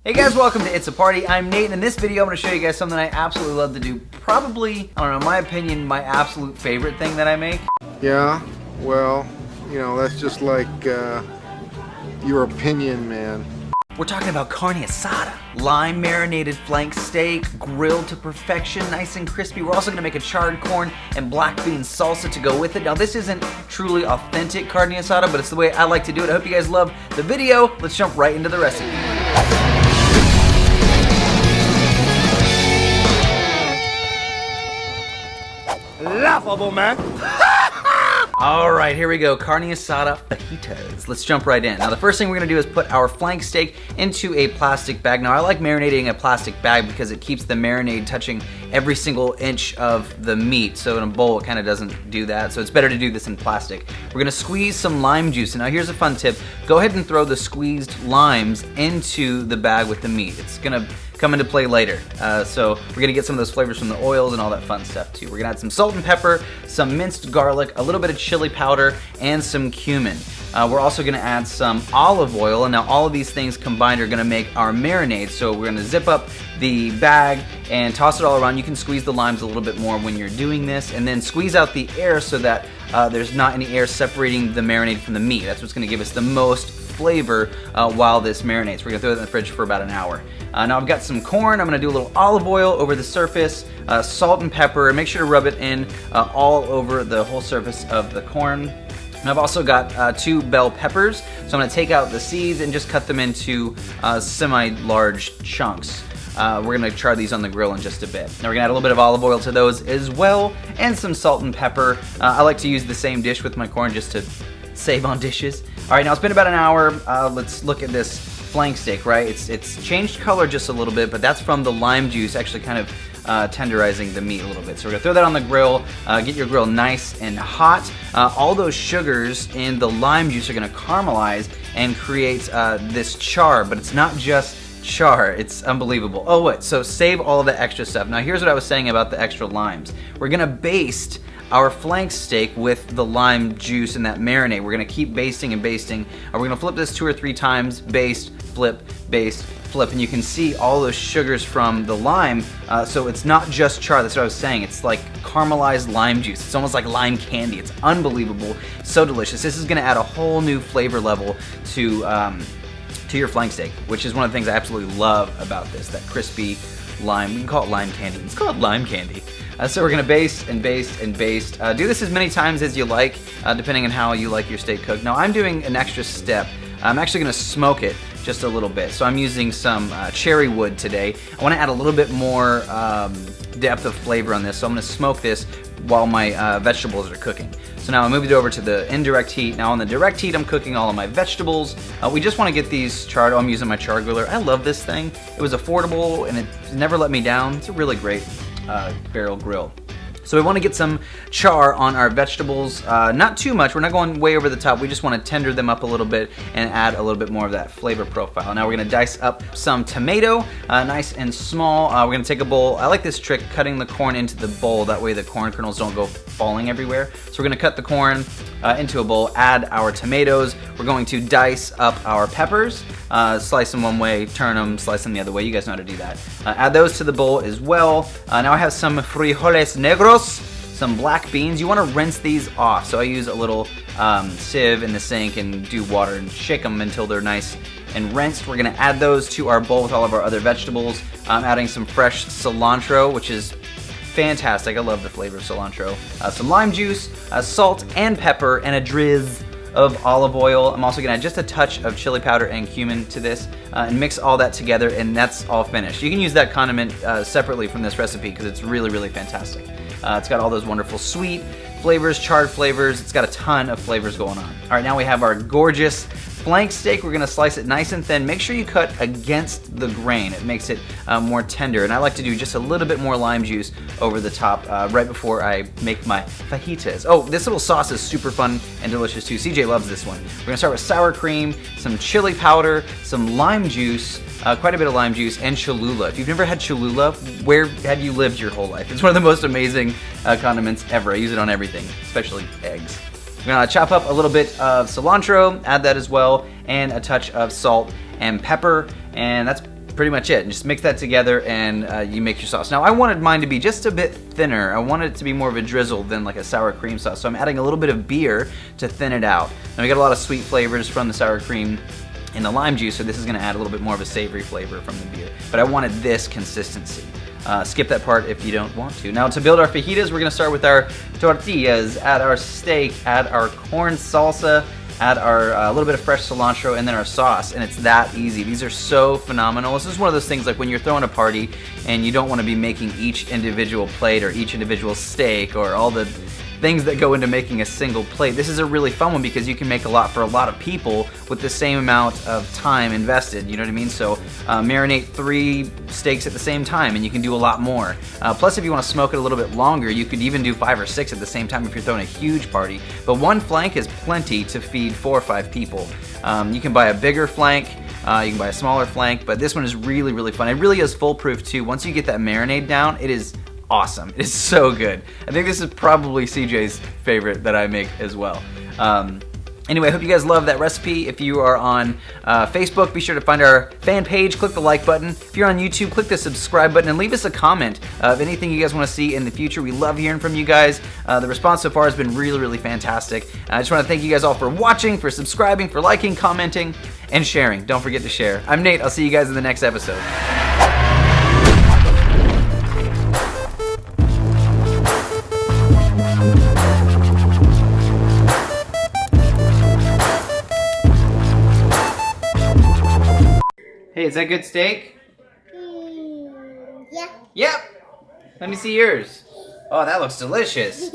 Hey guys, welcome to It's a Party. I'm Nate, and in this video I'm going to show you guys something I absolutely love to do. Probably, I don't know, in my opinion, my absolute favorite thing that I make. Yeah, well, you know, that's just like your opinion, man. We're talking about carne asada. Lime marinated flank steak, grilled to perfection, nice and crispy. We're also gonna make a charred corn and black bean salsa to go with it. Now this isn't truly authentic carne asada, but it's the way I like to do it. I hope you guys love the video. Let's jump right into the recipe. Laughable, man. All right, here we go. Carne asada fajitas. Let's jump right in. Now, the first thing we're gonna do is put our flank steak into a plastic bag. Now, I like marinating a plastic bag because it keeps the marinade touching every single inch of the meat. So in a bowl, it kind of doesn't do that. So it's better to do this in plastic. We're gonna squeeze some lime juice. And now here's a fun tip. Go ahead and throw the squeezed limes into the bag with the meat. It's gonna come into play later. So we're gonna get some of those flavors from the oils and all that fun stuff too. We're gonna add some salt and pepper, some minced garlic, a little bit of chili powder, and some cumin. We're also gonna add some olive oil, and now all of these things combined are gonna make our marinade. So we're gonna zip up the bag and toss it all around. You can squeeze the limes a little bit more when you're doing this, and then squeeze out the air so that there's not any air separating the marinade from the meat. That's what's gonna give us the most flavor while this marinates. We're gonna throw it in the fridge for about an hour. Now I've got some corn. I'm gonna do a little olive oil over the surface, salt and pepper, and make sure to rub it in all over the whole surface of the corn. And I've also got 2 bell peppers, so I'm gonna take out the seeds and just cut them into semi-large chunks. We're gonna char these on the grill in just a bit. Now we're gonna add a little bit of olive oil to those as well, and some salt and pepper. I like to use the same dish with my corn just to save on dishes. All right, now it's been about an hour. Let's look at this flank steak, right? It's changed color just a little bit, but that's from the lime juice actually kind of tenderizing the meat a little bit. So we're gonna throw that on the grill, get your grill nice and hot. All those sugars in the lime juice are gonna caramelize and create this char, but it's not just char, it's unbelievable. Oh wait, so save all of the extra stuff. Now here's what I was saying about the extra limes. We're gonna baste our flank steak with the lime juice and that marinade. We're gonna keep basting and basting. We're gonna flip this 2 or 3 times, baste, flip, and you can see all those sugars from the lime. So it's not just char, that's what I was saying. It's like caramelized lime juice. It's almost like lime candy. It's unbelievable, so delicious. This is gonna add a whole new flavor level to your flank steak, which is one of the things I absolutely love about this, that crispy lime. We can call it lime candy. It's called lime candy. So we're gonna baste and baste and baste. Do this as many times as you like, depending on how you like your steak cooked. Now I'm doing an extra step. I'm actually gonna smoke it just a little bit. So I'm using some cherry wood today. I wanna add a little bit more depth of flavor on this, so I'm gonna smoke this while my vegetables are cooking. So now I moved it over to the indirect heat. Now on the direct heat, I'm cooking all of my vegetables. We just wanna get these charred. Oh, I'm using my char griller. I love this thing. It was affordable and it never let me down. It's a really great barrel grill. So we want to get some char on our vegetables, not too much. We're not going way over the top. We just want to tender them up a little bit and add a little bit more of that flavor profile. Now we're going to dice up some tomato, nice and small. We're going to take a bowl. I like this trick, cutting the corn into the bowl. That way the corn kernels don't go falling everywhere. So we're going to cut the corn into a bowl, add our tomatoes. We're going to dice up our peppers, slice them one way, turn them, slice them the other way. You guys know how to do that. Add those to the bowl as well. Now I have some frijoles negros, some black beans. You want to rinse these off. So I use a little sieve in the sink and do water and shake them until they're nice and rinsed. We're going to add those to our bowl with all of our other vegetables. I'm adding some fresh cilantro, which is fantastic. I love the flavor of cilantro. Some lime juice, salt and pepper, and a drizz of olive oil. I'm also gonna add just a touch of chili powder and cumin to this and mix all that together, and that's all finished. You can use that condiment separately from this recipe because it's really, really fantastic. It's got all those wonderful sweet flavors, charred flavors. It's got a ton of flavors going on. All right, now we have our gorgeous flank steak. We're gonna slice it nice and thin. Make sure you cut against the grain. It makes it more tender. And I like to do just a little bit more lime juice over the top right before I make my fajitas. Oh, this little sauce is super fun and delicious too. CJ loves this one. We're gonna start with sour cream, some chili powder, some lime juice, quite a bit of lime juice, and cholula. If you've never had cholula, where have you lived your whole life? It's one of the most amazing condiments ever. I use it on everything, especially eggs. I'm gonna chop up a little bit of cilantro, add that as well, and a touch of salt and pepper, and that's pretty much it. And just mix that together and you make your sauce. Now I wanted mine to be just a bit thinner. I wanted it to be more of a drizzle than like a sour cream sauce. So I'm adding a little bit of beer to thin it out. Now we got a lot of sweet flavors from the sour cream and the lime juice, so this is gonna add a little bit more of a savory flavor from the beer. But I wanted this consistency. Skip that part if you don't want to. Now to build our fajitas, we're gonna start with our tortillas, add our steak, add our corn salsa, add our little bit of fresh cilantro, and then our sauce, and it's that easy. These are so phenomenal. This is one of those things like when you're throwing a party and you don't want to be making each individual plate or each individual steak or all the things that go into making a single plate. This is a really fun one because you can make a lot for a lot of people with the same amount of time invested, you know what I mean? So marinate 3 steaks at the same time and you can do a lot more. Plus if you want to smoke it a little bit longer, you could even do 5 or 6 at the same time if you're throwing a huge party. But 1 flank is plenty to feed 4 or 5 people. You can buy a bigger flank, you can buy a smaller flank, but this one is really, really fun. It really is foolproof too. Once you get that marinade down, it is awesome. It is so good. I think this is probably CJ's favorite that I make as well. Anyway, I hope you guys love that recipe. If you are on Facebook, be sure to find our fan page, click the like button. If you're on YouTube, click the subscribe button and leave us a comment of anything you guys want to see in the future. We love hearing from you guys. The response so far has been really, really fantastic. I just want to thank you guys all for watching, for subscribing, for liking, commenting, and sharing. Don't forget to share. I'm Nate. I'll see you guys in the next episode. Hey, is that good steak? Yeah. Yep. Let me see yours. Oh, that looks delicious.